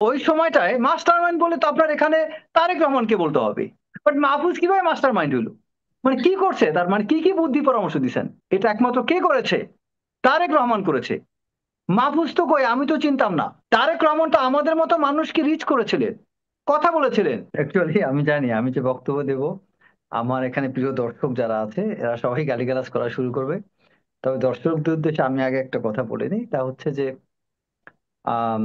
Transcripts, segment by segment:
ওই সময়টায় master mind বলে তো আপনার এখানে তারেক রহমানকে বলতে হবে। বাট মাহফুজ কিভাবে মাস্টার মাইন্ড হলো? মানে কি করছে, তার মানে কি কি বুদ্ধি পরামর্শ দিচ্ছেন? এটা একমাত্র কে করেছে? তারেক রহমান করেছে। মাহফুজ তো কই, আমি তো চিনতাম না। তারেক রহমান তো আমাদের মতো মানুষকে রিচ করেছিলেন, কথা বলেছিলেন। অ্যাকচুয়ালি আমি জানি আমি যে বক্তব্য দেব, আমার এখানে প্রিয় দর্শক যারা আছে এরা সবাই গালিগালাজ করা শুরু করবে। তবে দর্শকদের উদ্দেশ্যে আমি আগে একটা কথা বলে নিই, তা হচ্ছে যে আম,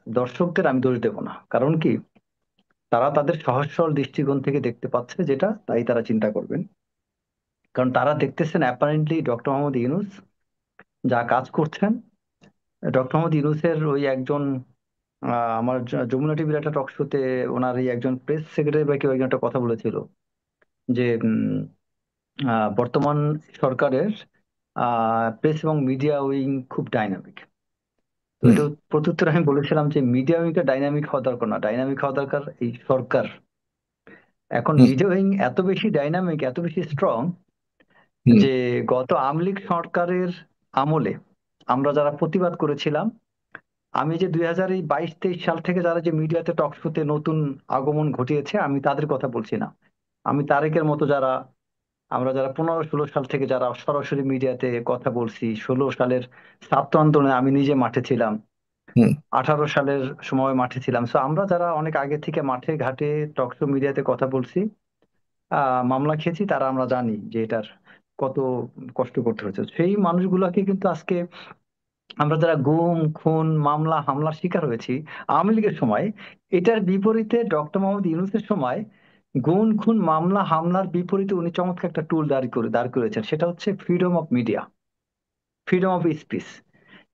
দর্শকদের আমি দোষ দেব না। কারণ কি, তারা তাদের সহজ সরল দৃষ্টিকোণ থেকে দেখতে পাচ্ছে যেটা, তাই তারা চিন্তা করবেন। কারণ তারা দেখতেছেন অ্যাপারেন্টলি ডক্টর মোহাম্মদ ইউনূস যা কাজ করছেন, ডক্টর মোহাম্মদ ইউনূসের ওই একজন আমার যমুনা টিভির একটা টক শোতে ওনার এই একজন প্রেস সেক্রেটারি বা কেউ একজন একটা কথা বলেছিল যে বর্তমান সরকারের প্রেস এবং মিডিয়া উইং খুব ডাইনামিক। তো হুম। এটা প্রত্যুত্তরে আমি বলেছিলাম যে মিডিয়া উইংটা ডাইনামিক হওয়া দরকার না, ডাইনামিক হওয়া দরকার এই সরকার। এখন হুম। মিডিয়া উইং এত বেশি ডাইনামিক, এত বেশি স্ট্রং হুম। যে গত আওয়ামী লীগ সরকারের আমলে আমরা যারা প্রতিবাদ করেছিলাম, আমি যে 2022-23 সাল থেকে যারা যে মিডিয়াতে টক শোতে নতুন আগমন ঘটিয়েছে আমি তাদের কথা বলছি না। আমি তারেকের মতো যারা, আমরা যারা 15-16 সাল থেকে যারা সরাসরি মিডিয়াতে কথা বলছি, 16 সালের ছাত্র আন্দোলনে আমি নিজে মাঠে ছিলাম, হুম। 18 সালের সময় মাঠে ছিলাম। সো আমরা যারা অনেক আগে থেকে মাঠে ঘাটে টক শো মিডিয়াতে কথা বলছি, মামলা খেয়েছি, তারা আমরা জানি যে এটার কত কষ্ট করতে হয়েছে। সেই মানুষগুলোকে কিন্তু আজকে আমরা যারা গুম খুন মামলা হামলার শিকার হয়েছি আওয়ামী লীগের সময়, এটার বিপরীতে ডক্টর মোহাম্মদ ইউনূসের সময় গুম খুন মামলা হামলার বিপরীতে উনি চমৎকার একটা টুল দাঁড় করেছেন, সেটা হচ্ছে freedom of media, freedom of speech.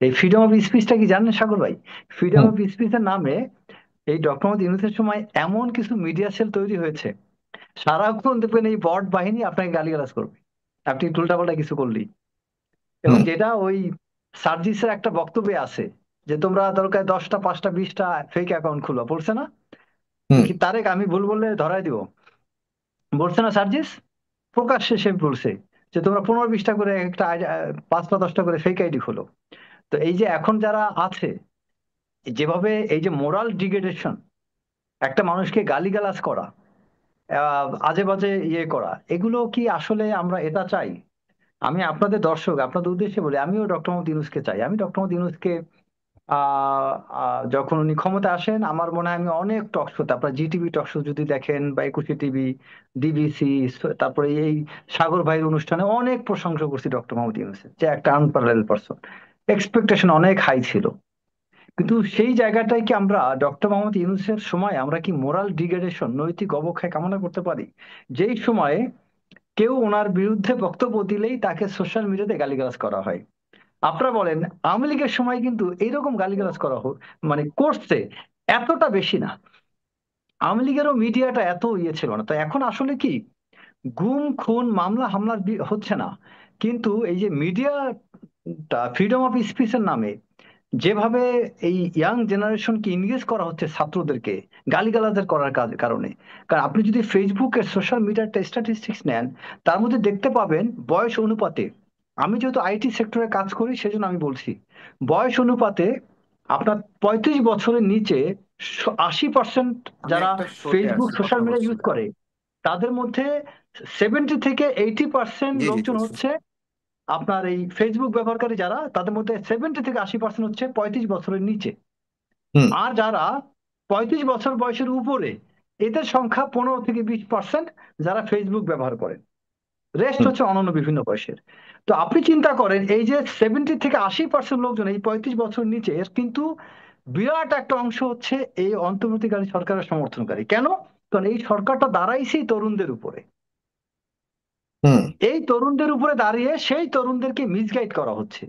এই ফ্রিডম অফ স্পিচটা কি জানেন সাগর ভাই? Freedom hmm. অফ স্পিচের নামে এই ডক্টর মোহাম্মদ ইউনূসের সময় এমন কিছু মিডিয়া সেল তৈরি হয়েছে, সারাক্ষণ দেখবেন এই বট বাহিনী আপনাকে গালিগালাজ করবে আপনি উল্টাপাল্টা কিছু করলেই। এবং হুম। যেটা ওই সার্জিসের একটা বক্তব্যে আছে যে তোমরা দরকার 10টা 5টা 20টা ফেক অ্যাকাউন্ট খুলো, বলছে না? হুম। কি তারেক, আমি ভুল বললে ধরাই দিব, বলছে না সার্জিস? প্রকাশ্যে সে বলছে যে তোমরা 15-20টা করে একটা 5টা 10টা করে ফেক আইডি খোলো। তো এই যে এখন যারা আছে, যেভাবে এই যে মোরাল ডিগ্রেডেশন, একটা মানুষকে গালিগালাজ করা, আজে বাজে ইয়ে করা, এগুলো কি আসলে আমরা এটা চাই? আমি আপনাদের দর্শক, আপনাদের উদ্দেশ্যে বলি, আমিও ডক্টর মোহাম্মদ ইউনূসকে চাই। আমি ডক্টর মোহাম্মদ ইউনূসকে যখন উনি ক্ষমতা আসেন আমার মনে হয় আমি অনেক টক শোতে, আপনার জিটিভি টক শো যদি দেখেন বা একুশে টিভি, ডিবিসি, তারপরে এই সাগর ভাইয়ের অনুষ্ঠানে অনেক প্রশংসা করছি ডক্টর মোহাম্মদ ইউনূসের, যে একটা আনপ্যারালেল পারসন। এক্সপেকটেশন অনেক হাই ছিল। কিন্তু সেই জায়গাটায় কি আমরা ডক্টর মোহাম্মদ ইউনূসের সময় আমরা কি মোরাল ডিগ্রেডেশন, নৈতিক অবক্ষয় কামনা করতে পারি? যেই সময়ে কেউ ওনার বিরুদ্ধে বক্তব্য দিলেই তাকে সোশ্যাল মিডিয়াতে গালিগালাজ করা হয়। আপনারা বলেন আওয়ামী লীগের সময় কিন্তু এইরকম গালিগালাজ করা হোক, মানে করছে, এতটা বেশি না। আওয়ামী লীগেরও মিডিয়াটা এত ইয়ে ছিল না। তো এখন আসলে কি গুম খুন মামলা হামলার হচ্ছে না, কিন্তু এই যে মিডিয়াটা ফ্রিডম অফ স্পিচের নামে যেভাবে এই ইয়াং জেনারেশনকে ইংগেজ করা হচ্ছে, ছাত্রদেরকে গালিগালাজের করার কারণে। কারণ আপনি যদি ফেসবুকের সোশ্যাল মিডিয়ার স্ট্যাটিস্টিক্স নেন, তার মধ্যে দেখতে পাবেন বয়স অনুপাতে, আমি যেহেতু আইটি সেক্টরে কাজ করি সেজন্য আমি বলছি, বয়স অনুপাতে আপনার 35 বছরের নিচে 80% আমি যারা একটা শোতে ফেসবুক আছি, সোশ্যাল কথা মিডিয়া ইউজ বলছিলাম। করে তাদের মধ্যে 70 থেকে 80% জি, জি, লোকজন জি। হচ্ছে আপনার এই ফেসবুক ব্যবহারকারী, যারা তাদের মধ্যে 70 থেকে 80% হচ্ছে 35 বছরের নিচে। হুম। আর যারা 35 বছর বয়সের উপরে, এদের সংখ্যা 15 থেকে 20% যারা ফেসবুক ব্যবহার করেন। রেস্ট হুম। হচ্ছে অন্যান্য বিভিন্ন বয়সের। তো আপনি চিন্তা করেন এই যে 70 থেকে 80% লোকজন এই 35 বছর নিচে, এর কিন্তু বিরাট একটা অংশ হচ্ছে এই অন্তর্বর্তীকালীন সরকারের সমর্থনকারী। কেন? কারণ এই সরকারটা দাঁড়াইছেই তরুণদের উপরে। হুম। এই তরুণদের উপরে দাঁড়িয়ে সেই তরুণদেরকে মিসগাইড করা হচ্ছে।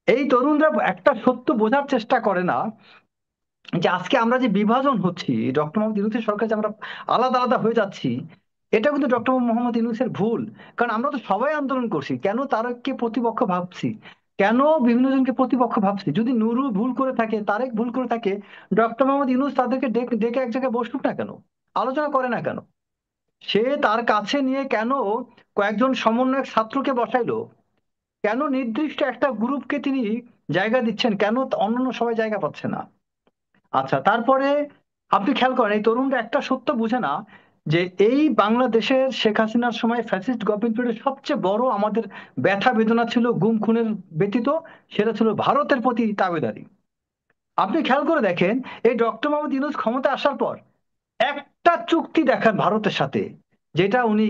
এই তরুণরা একটা সত্য বোঝার চেষ্টা করে না যে আজকে আমরা যে বিভাজন হচ্ছি, ডক্টর মোহাম্মদ ইউনূসের সরকার যে আমরা আলাদা আলাদা হয়ে যাচ্ছি, এটা কিন্তু ডক্টর মোহাম্মদ ইউনূসের ভুল। কারণ আমরা তো সবাই আন্দোলন করছি, কেন তারেককে প্রতিপক্ষ ভাবছি, কেন বিভিন্ন জনকে প্রতিপক্ষ ভাবছি? যদি নুরু ভুল করে থাকে, তারেক ভুল করে থাকে, ডক্টর মোহাম্মদ ইউনূস তাদেরকে ডেকে ডেকে এক জায়গায় বসুক না কেন, আলোচনা করে না কেন? সে তার কাছে নিয়ে কেন কয়েকজন সমন্বয়ক ছাত্রকে বসাইলো? কেন নির্দিষ্ট একটা গ্রুপকে তিনি জায়গা দিচ্ছেন, কেন অন্যান্য সবাই জায়গা পাচ্ছে না? আচ্ছা, তারপরে আপনি খেয়াল করেন এই তরুণরা একটা সত্য বুঝে না, যে এই বাংলাদেশের শেখ হাসিনার সময় ফ্যাসিস্ট গভর্নমেন্ট পিরিয়ডে সবচেয়ে বড় আমাদের ব্যথা বেদনা ছিল গুম খুনের ব্যতীত, সেটা ছিল ভারতের প্রতি তাবেদারি। আপনি খেয়াল করে দেখেন, এই ডক্টর মোহাম্মদ ইউনূস ক্ষমতা আসার পর একটা চুক্তি দেখান ভারতের সাথে যেটা উনি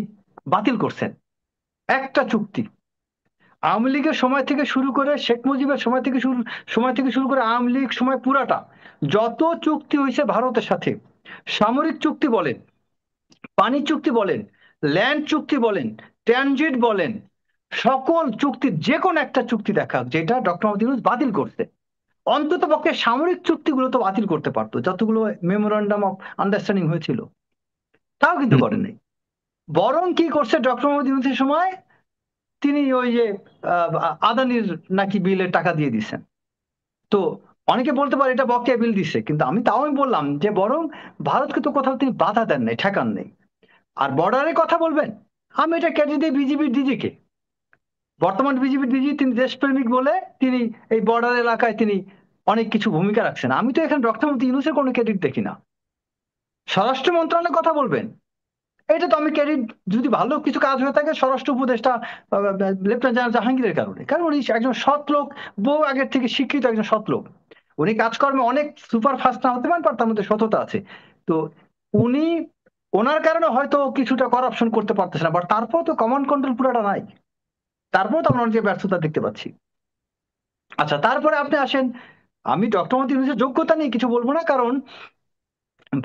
বাতিল করছেন, একটা চুক্তি। আওয়ামী লীগের সময় থেকে শুরু করে শেখ মুজিবের সময় থেকে শুরু করে আওয়ামী লীগ সময় পুরাটা যত চুক্তি হয়েছে ভারতের সাথে, সামরিক চুক্তি বলেন, পানি চুক্তি বলেন, ল্যান্ড চুক্তি বলেন, ট্রানজিট বলেন, সকল চুক্তির যে কোনো একটা চুক্তি দেখা যেটা ডক্টর মোহাম্মদ ইউনূস বাতিল করছে। অন্তত পক্ষে সামরিক চুক্তিগুলো তো বাতিল করতে পারতো, যতগুলো মেমোরান্ডাম অফ আন্ডারস্ট্যান্ডিং হয়েছিল, তাও কিন্তু হুম করেন নাই। বরং কি করছে ডক্টর মোহাম্মদ ইউনূসের সময়, তিনি ওই যে আহ, আদানির নাকি বিলের টাকা দিয়ে দিচ্ছেন। তো অনেকে বলতে পারে এটা বকেয়া বিল দিচ্ছে, কিন্তু আমি বললাম যে বরং ভারতকে তো কোথাও তিনি বাধা দেন নাই, ঠেকান নেই। আর বর্ডারের কথা বলবেন, আমি এটা ক্রেডিট দিই বিজিবির ডিজিকে। বর্তমান বিজিবির ডিজি তিনি দেশপ্রেমিক বলে তিনি এই বর্ডার এলাকায় তিনি অনেক কিছু ভূমিকা রাখছেন। আমি তো এখানে ডক্টর মোহাম্মদ ইউনূসের কোনো ক্রেডিট দেখি না। স্বরাষ্ট্র মন্ত্রণালয়ের কথা বলবেন, এটা তো আমি ক্রেডিট, যদি ভালো কিছু কাজ হয়ে থাকে স্বরাষ্ট্র উপদেষ্টা লেফটেন্যান্ট জেনারেল জাহাঙ্গীরের কারণে, কারণ উনি একজন সৎ লোক, বহু আগের থেকে স্বীকৃত একজন সৎ লোক। উনি কাজকর্মে অনেক সুপার ফাস্ট না হতে পারেন, তার মধ্যে সততা আছে। তো উনি, ওনার কারণে হয়তো কিছুটা করাপশন করতে পারতেছে না, বাট তারপর তো কমান্ড কন্ট্রোল পুরাটা নাই, তারপর তো আমরা অনেক ব্যর্থতা দেখতে পাচ্ছি। আচ্ছা, তারপরে আপনি আসেন, আমি ডক্টর মোহাম্মদ ইউনূসের যোগ্যতা নিয়ে কিছু বলবো না, কারণ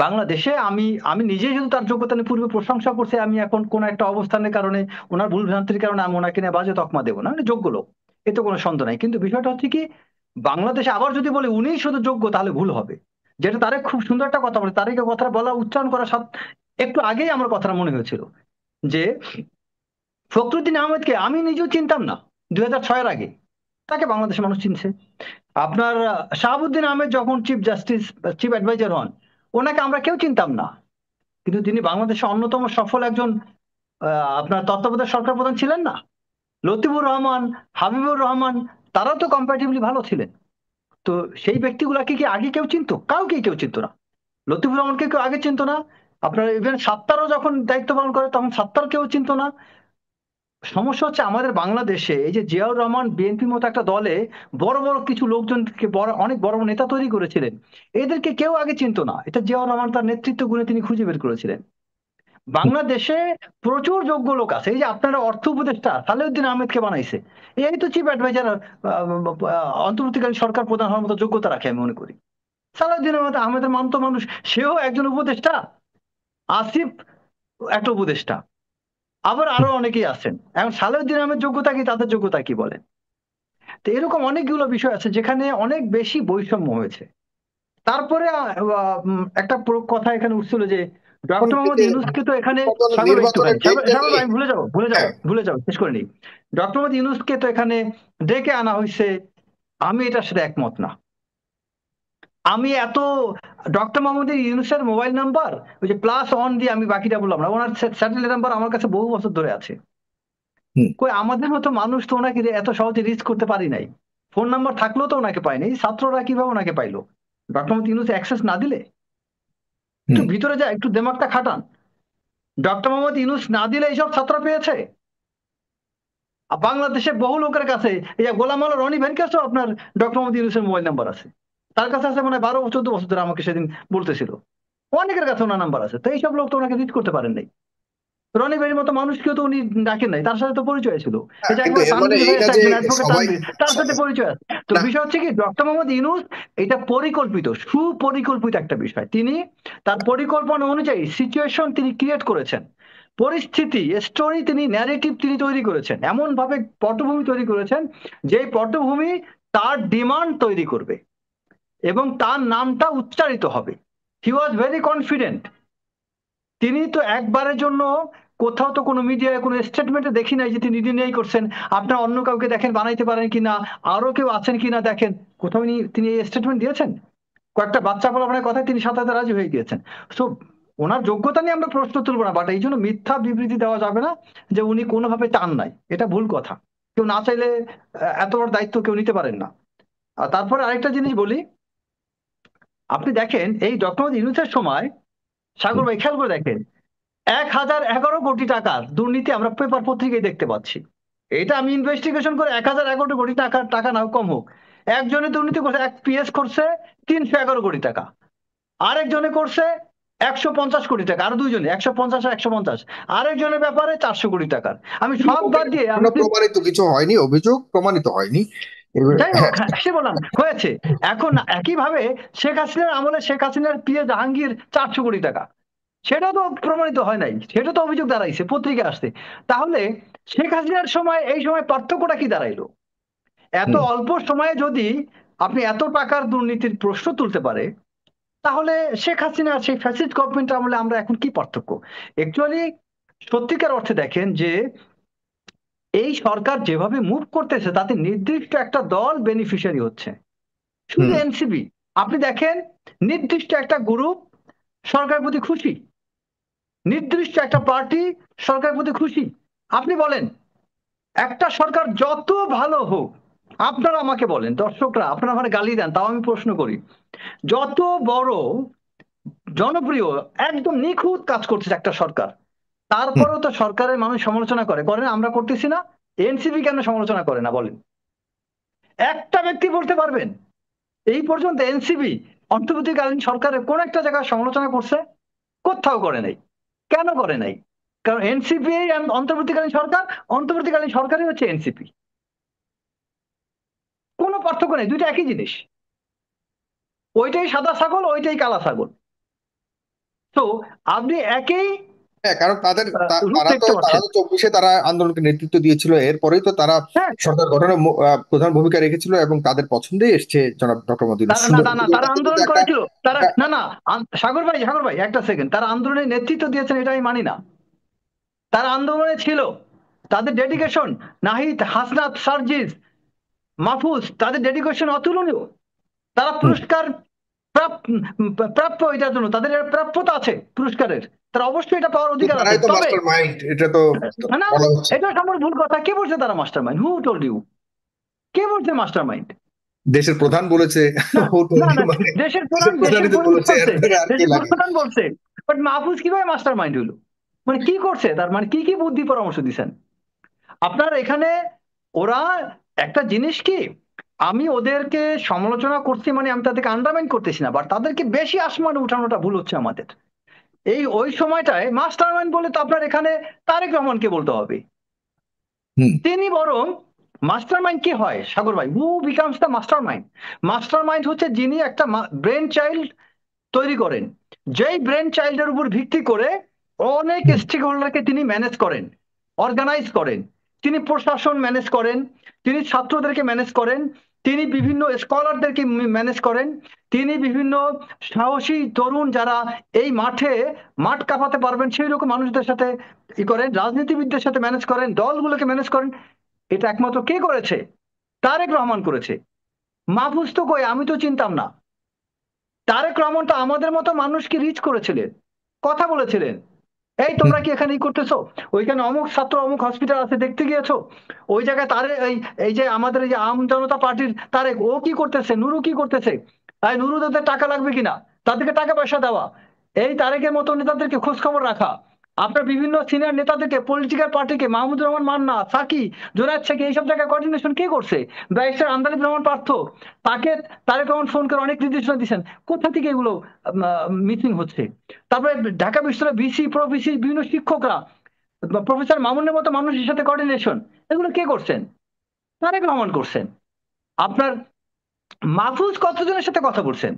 বাংলাদেশে আমি আমি নিজেই যেহেতু তার যোগ্যতা নিয়ে পূর্বে প্রশংসা করছি, আমি এখন কোন একটা অবস্থানের কারণে, ওনার ভুল ভ্রান্তির কারণে আমি ওনাকে নিয়ে বাজে তকমা দেবো না, উনি যোগ্য লোক, এতে কোনো সন্দেহ নাই। কিন্তু বিষয়টা হচ্ছে কি, বাংলাদেশে আবার যদি বলি উনিই শুধু যোগ্য তাহলে ভুল হবে। যেটা তারেক খুব সুন্দর একটা কথা বলে, তারেক কথা বলা উচ্চারণ করা একটু আগেই আমার কথাটা মনে হয়েছিল, যে ফখরুদ্দিন আহমেদকে আমি নিজেও চিনতাম না 2006-এর আগে, তাকে বাংলাদেশের মানুষ চিনছে। আপনার শাহাবুদ্দিন আহমেদ যখন চিফ জাস্টিস, চিফ অ্যাডভাইজার হন, ওনাকে আমরা কেউ চিনতাম না, কিন্তু তিনি বাংলাদেশের অন্যতম সফল একজন আপনার তত্ত্বাবধায়ক সরকার প্রধান ছিলেন না। লতিফুর রহমান, হাবিবুর রহমান, তারাও তো কম্পারেটিভলি ভালো ছিলেন। তো সেই ব্যক্তিগুলাকে কি আগে কেউ চিনতো? কাউকে কেউ চিনতো না। লতিফুর রহমানকে কেউ আগে চিনতো না। আপনার ইভেন সাত্তারও যখন দায়িত্ব পালন করে তখন সাত্তার কেউ চিনতো না। সমস্যা হচ্ছে আমাদের বাংলাদেশে এই যে জিয়াউর রহমান বিএনপির মতো একটা দলে বড় বড় কিছু লোকজনকে, অনেক বড় বড় নেতা তৈরি করেছিলেন, এদেরকে কেউ আগে চিনতো না। এটা জিয়াউর রহমান তার নেতৃত্ব গুণে তিনি খুঁজে বের করেছিলেন। বাংলাদেশে প্রচুর যোগ্য লোক আছে, এই যে আপনারা অর্থ উপদেষ্টা সালেউদ্দিন আহমেদকে বানাইছে, এই তো চিফ অ্যাডভাইজার, অন্তর্বর্তীকালীন সরকার প্রধান হওয়ার মতো যোগ্যতা রাখে আমি মনে করি। সালেউদ্দিন আহমেদের মানত মানুষ, সেও একজন উপদেষ্টা। আসিফ একটা উপদেষ্টা, আবার আরো অনেকেই আছেন। এখন সালেউদ্দিন আহমেদ যোগ্যতা কি, তাদের যোগ্যতা কি বলেন? তো এরকম অনেকগুলো বিষয় আছে যেখানে অনেক বেশি বৈষম্য হয়েছে। তারপরে একটা কথা এখানে উঠছিল যে ডক্টর মোহাম্মদ পরবর্তীতে ইউনূসকে তো এখানে, সাগর ভাই নির্বাচনের একটুখানি, ডেটটা সাগর নিয়ে। ভাই ভুলে যাবো, ভুলে যাবো, হ্যাঁ। ভুলে যাবো, শেষ করে নিই। ডক্টর মোহাম্মদ ইউনূসকে তো এখানে ডেকে আনা হয়েছে, আমি এটার সাথে একমত না। আমি এত, ডক্টর মোহাম্মদ ইউনূসের মোবাইল নাম্বার ওই যে +1 দিয়ে, আমি বাকিটা বললাম না, ওনার স্যাটেলাইট নাম্বার আমার কাছে বহু বছর ধরে আছে। হুম কই আমাদের মতো মানুষ তো ওনাকে এত সহজে রিচ করতে পারি নাই। ফোন নাম্বার থাকলেও তো ওনাকে পাইনি, এই ছাত্ররা কিভাবে ওনাকে পাইলো? ডক্টর মোহাম্মদ ইউনূস অ্যাক্সেস না দিলে? একটু হুম ভিতরে যায়, একটু দিমাগটা খাটান। ডক্টর মোহাম্মদ ইউনূস না দিলে এইসব ছাত্র পেয়েছে? আর বাংলাদেশে বহু লোকের কাছে, এই যে গোলাম আল্লাহ রনি ভাইয়ের কাছেও আপনার ডক্টর মোহাম্মদ ইউনূসের মোবাইল নাম্বার আছে। তার কাছে আছে মানে 12-14 বছর ধরে, আমাকে সেদিন বলতেছিল। অনেকের কাছে ওনার নাম্বার আছে, তো এইসব লোক তো ওনাকে রিচ করতে পারেন নাই। রনি ভাইয়ের মতো মানুষকেও তো উনি ডাকেন নাই, তার সাথে তো পরিচয় ছিল। এই হ্যাঁ, যে কিন্তু একবার এর মানে তানভীর ভাই এই না আছে, যে একজন অ্যাডভোকেট সবাই তানভীর, তার সাথে স- পরিচয় আছে। তো না। বিষয় হচ্ছে কি, ডক্টর মোহাম্মদ ইউনূস এটা পরিকল্পিত, সুপরিকল্পিত একটা বিষয়। তিনি তার পরিকল্পনা অনুযায়ী সিচুয়েশন তিনি ক্রিয়েট করেছেন, পরিস্থিতি, স্টোরি, তিনি ন্যারেটিভ তিনি তৈরি করেছেন, এমন ভাবে পটভূমি তৈরি করেছেন, যে পটভূমি তার ডিমান্ড তৈরি করবে এবং তার নামটা উচ্চারিত হবে। হি ওয়াজ ভেরি কনফিডেন্ট। তিনি তো একবারের জন্য কোথাও তো কোনো মিডিয়ায় কোনো স্টেটমেন্টে দেখি নাই যে তিনি ডিনাই করছেন। আপনার অন্য কাউকে দেখেন বানাইতে পারেন কিনা, আরো কেউ আছেন কিনা দেখেন, কোথাও তিনি এই স্টেটমেন্ট দিয়েছেন? কয়েকটা বাচ্চা পোলাপানের কথায় তিনি সাথে সাথে রাজি হয়ে গিয়েছেন। সো ওনার যোগ্যতা নিয়ে আমরা প্রশ্ন তুলবো না, বাট এই জন্য মিথ্যা বিবৃতি দেওয়া যাবে না যে উনি কোনোভাবে চান নাই, এটা ভুল কথা। কেউ না চাইলে এত বড় দায়িত্ব কেউ নিতে পারেন না। আর তারপরে আরেকটা জিনিস বলি, আপনি দেখেন এই ডক্টর ইউনূসের সময়, সাগর হুম ভাই খেয়াল করে দেখেন, 1011 কোটি টাকার দুর্নীতি আমরা পেপার পত্রিকায় দেখতে পাচ্ছি। এটা আমি ইনভেস্টিগেশন করে 1011 কোটি টাকা, টাকা নাও কম হোক, একজনে দুর্নীতি করছে, এক পিএস করছে 311 কোটি টাকা, আরেকজনে করছে 150 কোটি টাকা, আর দুইজনে 150 আর 150, আরেকজনের ব্যাপারে 400 কোটি টাকার। আমি সব বাদ দিয়ে আমি প্রমাণিত কিছু হয়নি, অভিযোগ প্রমাণিত হয়নি। যাই হোক, হ্যাঁ। সে বললাম হয়েছে। এখন একইভাবে শেখ হাসিনার আমলে শেখ হাসিনার পিএ জাহাঙ্গীর 400 কোটি টাকা, সেটা তো প্রমাণিত হয় নাই, সেটা তো অভিযোগ দাঁড়াইছে পত্রিকা আসছে। তাহলে শেখ হাসিনার সময় এই সময় পার্থক্যটা কি দাঁড়াইলো? এত হুম অল্প সময়ে যদি আপনি এত টাকার দুর্নীতির প্রশ্ন তুলতে পারে, তাহলে শেখ হাসিনার সেই ফ্যাসিস্ট গভর্নমেন্ট আমলে আমরা এখন কি পার্থক্য? অ্যাকচুয়ালি সত্যিকার অর্থে দেখেন যে এই সরকার যেভাবে মুভ করতেছে তাতে নির্দিষ্ট একটা দল বেনিফিশিয়ারি হচ্ছে, শুধু হুম এনসিপি। আপনি দেখেন নির্দিষ্ট একটা গ্রুপ সরকারের প্রতি খুশি, নির্দিষ্ট একটা পার্টি সরকারের প্রতি খুশি। আপনি বলেন একটা সরকার যত ভালো হোক, আপনারা আমাকে বলেন, দর্শকরা আপনারা আমার গালি দেন তাও আমি প্রশ্ন করি, যত বড় জনপ্রিয় একদম নিখুঁত কাজ করতেছে একটা সরকার, হুম তারপরেও তো সরকারের মানুষ সমালোচনা করে না, আমরা করতেছি না, এনসিপি কেন সমালোচনা করে না বলেন? একটা ব্যক্তি বলতে পারবেন এই পর্যন্ত এনসিপি অন্তর্বর্তীকালীন সরকারের কোন একটা জায়গায় সমালোচনা করছে? কোথাও করে নাই। কেন করে নাই? কারণ এনসিপি অন্তর্বর্তীকালীন সরকার, অন্তর্বর্তীকালীন সরকারই হচ্ছে এনসিপি। কোনো পার্থক্য নেই, দুইটা একই জিনিস, ওইটাই সাদা ছাগল, ওইটাই কালা ছাগল। তো আপনি একই হ্যাঁ, কারণ রূপ দেখতে তারা পাচ্ছেন। তো 24-এ তারা আন্দোলনকে নেতৃত্ব দিয়েছিল, এরপরেই তো তারা হ্যাঁ, সরকার গঠনে প্রধান ভূমিকা রেখেছিল, এবং তাদের পছন্দেই এসছে জনাব ডক্টর মোহাম্মদ ইউনূস। তারা না সুন্দর না না তারা এটা কিন্তু আন্দোলন একটা করেছিল, তারা একটা না না, সাগর ভাই একটা সেকেন্ড, তারা আন্দোলনের নেতৃত্ব দিয়েছেন এটা আমি মানি না। তারা আন্দোলনে ছিল, তাদের ডেডিকেশন, নাহিদ, হাসনাত, সার্জিস, মাহফুজ, তাদের ডেডিকেশন অতুলনীয়। তারা হুম, পুরস্কার প্রাপ্য, এটার জন্য তাদের প্রাপ্যতা আছে পুরস্কারের, তারা অবশ্যই এটা পাওয়ার তো অধিকার আছে। তারাই তো তবে মাস্টার মাইন্ড, এটা তো না, বলা হচ্ছে। এটা সম্পূর্ণ ভুল কথা। কে বলছে তারা mastermind? Who told you? কে বলছে মাস্টার মাইন্ড? দেশের প্রধান বলেছে। না ও তো না না, মানে দেশের প্রধান, দেশের প্রধানই তো বলেছে, এর বলছে, বাইরে আর কি দেশের লাগে? প্রধান বলছে, বাট মাহফুজ কিভাবে মাস্টার মাইন্ড হলো? মানে কি করছে, তার মানে কি কি বুদ্ধি পরামর্শ দিচ্ছেন আপনার এখানে? ওরা একটা জিনিস কি, আমি ওদেরকে সমালোচনা করছি মানে আমি তাদেরকে আন্ডারমাইন করতেছি না, বাট তাদেরকে বেশি আসমানে উঠানোটা ভুল হচ্ছে আমাদের। এই ওই সময়টায় মাস্টার মাইন্ড বলে তো আপনার এখানে তারেক রহমানকে বলতে হবে। হুম তিনি বরং, মাস্টার মাইন্ড কি হয় সাগর ভাই? Who becomes the mastermind? Mastermind হচ্ছে যিনি একটা ব্রেন চাইল্ড তৈরি করেন, যেই ব্রেন চাইল্ডের উপর ভিত্তি করে অনেক হুম স্টেক হোল্ডারকে তিনি ম্যানেজ করেন, অর্গানাইজ করেন, তিনি প্রশাসন ম্যানেজ করেন, তিনি ছাত্রদেরকে ম্যানেজ করেন, তিনি বিভিন্ন স্কলারদেরকে ম্যানেজ করেন, তিনি বিভিন্ন সাহসী তরুণ যারা এই মাঠ কাঁপাতে পারবেন সেই রকম মানুষদের সাথে ই করেন, রাজনীতিবিদদের সাথে ম্যানেজ করেন, দলগুলোকে ম্যানেজ করেন। এটা একমাত্র কে করেছে? তারেক রহমান করেছে। মাহফুজ তো কই, আমি তো চিনতাম না। তারেক রহমান তো আমাদের মতো মানুষকে রিচ করেছিলেন, কথা বলেছিলেন, এই হুম তোমরা কি এখানে ই করতেছো, ওইখানে অমুক ছাত্র অমুক হসপিটাল আছে দেখতে গিয়েছো, ওই জায়গায় তারে এই এই যে আমাদের এই যে আম জনতা পার্টির তারেক ও কি করতেছে, নুরু কি করতেছে, তাই নুরু তাদের টাকা লাগবে কিনা, তাদেরকে টাকা পয়সা দেওয়া, এই তারেকের মতো নেতাদেরকে খোঁজ খবর রাখা, আপনার বিভিন্ন সিনিয়র নেতাদেরকে, পলিটিক্যাল পার্টিকে, মাহমুদুর রহমান মান্না, সাকি, জোনায়েদ সাকি, এইসব জায়গায় কোঅর্ডিনেশন কে করছে? ব্যারিস্টার আন্দালিব রহমান পার্থ, তাকে তারেক রহমান ফোন করে অনেক নির্দেশনা দিচ্ছেন। কোথা থেকে এগুলো মিটিং হচ্ছে? তারপরে ঢাকা বিশ্ববিদ্যালয়ের ভিসি, প্রো ভিসি, বিভিন্ন শিক্ষকরা, প্রফেসর মামুনের মতো মানুষের সাথে কোঅর্ডিনেশন, এগুলো কে করছেন? তারেক রহমান করছেন। আপনার মাহফুজ কতজনের সাথে কথা বলছেন?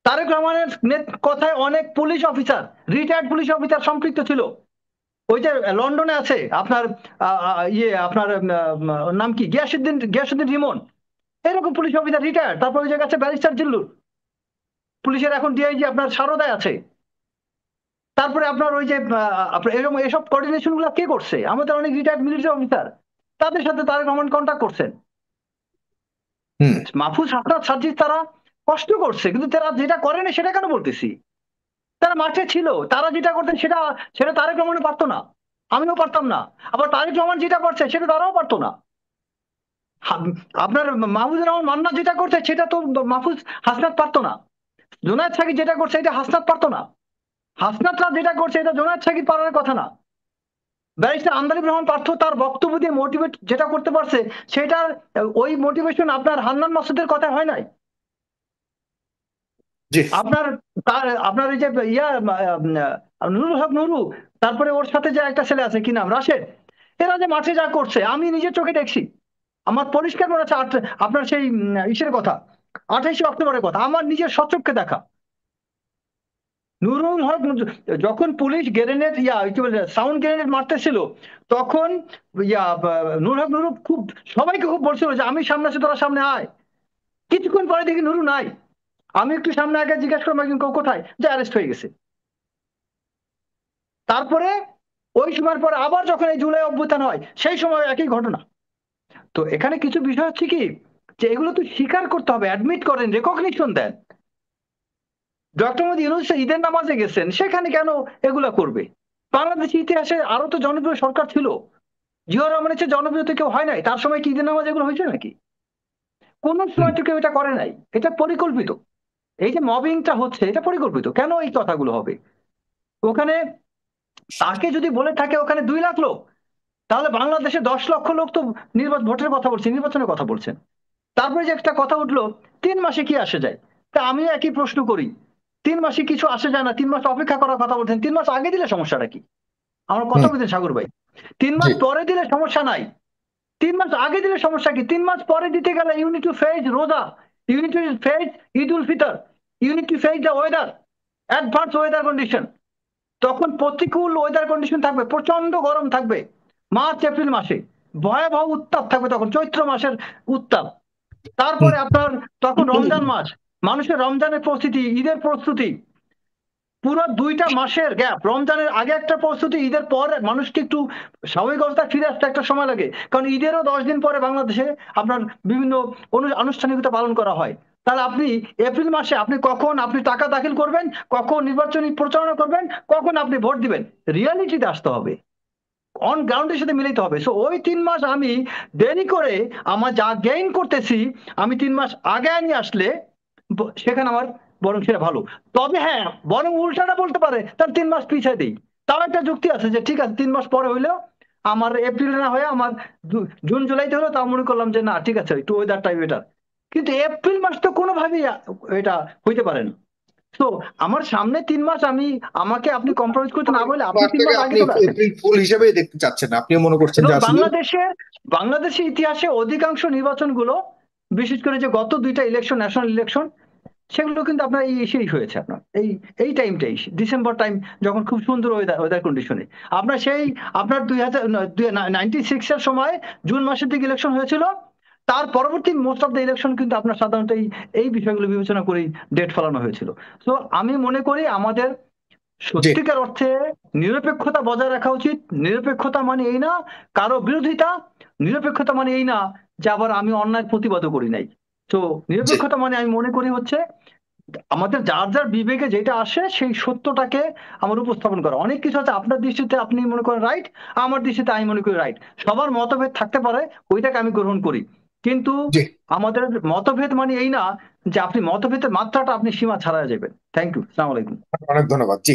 তারেক রহমানের কথায় অনেক police officer, retired police officer সম্পৃক্ত ছিল। ওই যে লন্ডনে আছে আপনার ইয়ে আপনার নাম কি, গিয়াসুদ্দিন রিমন, এরকম পুলিশ অফিসার রিটায়ার্ড। তারপর ওই জায়গায় আছে ব্যারিস্টার জিল্লুর, পুলিশের এখন ডিআইজি আপনার সারদায় আছে। তারপরে আপনার ওই যে আপনার এরকম এসব কোঅর্ডিনেশন গুলো কে করছে? আমাদের অনেক রিটায়ার্ড মিলিটারি অফিসার, তাদের সাথে তারেক রহমান কন্ট্যাক্ট করছেন। হুম মাহফুজ হাসনাত সাজিদ তারা কষ্ট করছে, কিন্তু তারা যেটা করেনি সেটা কেন বলতেছি? তারা মাঠে ছিল, তারা যেটা করতেন সেটা সেটা তারেক রহমান পারতো না, আমিও পারতাম না। আবার তারেক রহমান যেটা করছে সেটা তারাও পারতো না। আপনার মাহফুজুর রহমান মান্না যেটা করছে সেটা তো মাহফুজ হাসনাত পারতো না। জুনায়েদ সাকিব যেটা করছে এটা হাসনাত পারতো না। হাসনাতরা যেটা করছে এটা জুনায়েদ সাকিব পারার কথা না। ব্যারিস্টার আন্দালিব রহমান পার্থ তার বক্তব্য দিয়ে মোটিভেট যেটা করতে পারছে, সেটার ওই মোটিভেশন আপনার হান্নান মাসুদের কথা হয় নাই। জি আপনার আপনার এই যে ইয়া নুরুল হক নুরু, তারপরে ওর সাথে যে একটা ছেলে আছে কি নাম, রাশেদ, এরা যে মাঠে যা করছে আমি নিজের চোখে দেখছি। আমার পরিষ্কার মনে আছে আপনার সেই ইসের কথা, 28শে অক্টোবরের কথা আমার নিজের সচক্ষে দেখা। নুরুল হক যখন পুলিশ গ্রেনেড কি বলে সাউন্ড গ্রেনেড মারতেছিল, তখন নুরুল হক নুরু খুব সবাইকে খুব বলছিল যে আমি সামনে আছি তোরা সামনে আয়। কিছুক্ষণ পরে দেখি নুরু নাই। আমি একটু সামনে আগে জিজ্ঞাসা করলাম একজন কোথায়, যে অ্যারেস্ট হয়ে গেছে। তারপরে ওই সময়ের পরে আবার যখন এই জুলাই অভ্যুত্থান হয় সেই সময় একই ঘটনা। তো এখানে কিছু বিষয় হচ্ছে কি, যে এগুলো তো স্বীকার করতে হবে, অ্যাডমিট করেন, রেকগনিশন দেন। ডক্টর মোদী ইউনূস ঈদের নামাজে গেছেন, সেখানে কেন এগুলা করবে? বাংলাদেশের ইতিহাসে আরো তো জনপ্রিয় সরকার ছিল, জিয়াউর রহমানের চেয়ে জনপ্রিয় তো কেউ হয় নাই। তার সময় কি ঈদের নামাজ এগুলো হয়েছে নাকি? কোন হুম, সময় তো কেউ এটা করে নাই। এটা পরিকল্পিত। এই যে মবিংটা হচ্ছে এটা পরিকল্পিত। কেন এই কথাগুলো হবে? ওখানে তাকে যদি বলে থাকে ওখানে 2 লাখ লোক, তাহলে বাংলাদেশে 10 লক্ষ লোক তো ভোটের কথা বলছে, নির্বাচনের কথা বলছেন। তারপরে যে একটা কথা উঠলো 3 মাসে কি আসে যায়, তা আমি একই প্রশ্ন করি। 3 মাসে কিছু আসে যায় না, 3 মাস অপেক্ষা করার কথা বলছেন, 3 মাস আগে দিলে সমস্যাটা কি? আমার কথা হুম, বলছেন সাগর ভাই, তিন জি মাস পরে দিলে সমস্যা নাই, 3 মাস আগে দিলে সমস্যা কি? 3 মাস পরে দিতে গেলে ইউনিট টু ফেজ রোজা, unit two phase Eid ul Fitr, unit two phase the weather, advance weather condition. তখন প্রতিকূল ওয়েদার কন্ডিশন থাকবে, প্রচন্ড গরম থাকবে মার্চ এপ্রিল মাসে, ভয়াবহ উত্তাপ থাকবে তখন, চৈত্র মাসের উত্তাপ। হুম, তারপরে আপনার তখন রমজান মাস, মানুষের রমজানের প্রস্তুতি, ঈদের প্রস্তুতি, পুরো 2টা মাসের গ্যাপ, রমজানের আগে একটা প্রস্তুতি, ঈদের পর মানুষকে একটু স্বাভাবিক অবস্থায় ফিরে আসতে একটা সময় লাগে, কারণ ঈদেরও 10 দিন পরে বাংলাদেশে আপনার বিভিন্ন আনুষ্ঠানিকতা পালন করা হয়। তাহলে আপনি এপ্রিল মাসে আপনি কখন আপনি টাকা দাখিল করবেন, কখন নির্বাচনী প্রচারণা করবেন, কখন আপনি ভোট দিবেন, রিয়ালিটিতে আসতে হবে, অন গ্রাউন্ডের সাথে মিলাইতে হবে। সো ওই 3 মাস আমি দেরি করে আমার যা গেইন করতেছি, আমি 3 মাস আগে নিয়ে আসলে সেখানে আমার বরং সেটা ভালো। তবে হ্যাঁ, বরং উল্টাটা বলতে পারে তার 3 মাস পিছিয়ে দিই, তাও একটা যুক্তি আছে যে ঠিক আছে 3 মাস পরে হইলেও আমার এপ্রিলে না হয়ে আমার জুন জুলাইতে হলো, তাও মনে করলাম যে না ঠিক আছে একটু ওয়েদারটাই বেটার। কিন্তু এপ্রিল মাস তো কোনোভাবেই এটা হইতে পারে না। তো আমার সামনে 3 মাস, আমি আমাকে আপনি কম্প্রোমাইজ করতে না বলে আপনি তিন মাসটাকে মাস আগে আপনি চলে আসেন। এপ্রিল ফুল হিসেবে দেখতে চাচ্ছেন না, আপনিও মনে করছেন এবং যে আসলে বাংলাদেশের ইতিহাসে অধিকাংশ নির্বাচনগুলো, বিশেষ করে যে গত 2টা ইলেকশন, ন্যাশনাল ইলেকশন, সেগুলো কিন্তু আপনার এই এসেই হয়েছে, আপনার এই এই টাইমটাই ডিসেম্বর টাইম, যখন খুব সুন্দর ওয়েদার ওয়েদার কন্ডিশনে আপনার সেই আপনার 96-এর সময় জুন মাসের দিকে ইলেকশন হয়েছিল। তার পরবর্তী মোস্ট অফ দ্য ইলেকশন কিন্তু আপনার সাধারণত এই বিষয়গুলো বিবেচনা করেই ডেট ফেলানো হয়েছিল। তো আমি মনে করি আমাদের যে সত্যিকার অর্থে নিরপেক্ষতা বজায় রাখা উচিত। নিরপেক্ষতা মানে এই না কারো বিরোধিতা, নিরপেক্ষতা মানে এই না যে আবার আমি অন্যায় প্রতিবাদও করি নাই। তো যে নিরপেক্ষতা মানে আমি মনে করি হচ্ছে আমাদের যার যার বিবেকে যেটা আসে সেই সত্যটাকে আমার উপস্থাপন করা। অনেক কিছু আছে আপনার দৃষ্টিতে আপনি মনে করেন রাইট, আমার দৃষ্টিতে আমি মনে করি রাইট, সবার মতভেদ থাকতে পারে, ওইটাকে আমি গ্রহণ করি। কিন্তু যে আমাদের মতভেদ মানে এই না যে আপনি মতভেদের মাত্রাটা আপনি সীমা ছাড়া যাবেন। থ্যাংক ইউ, সালাম আলাইকুম। অনেক ধন্যবাদ। জি।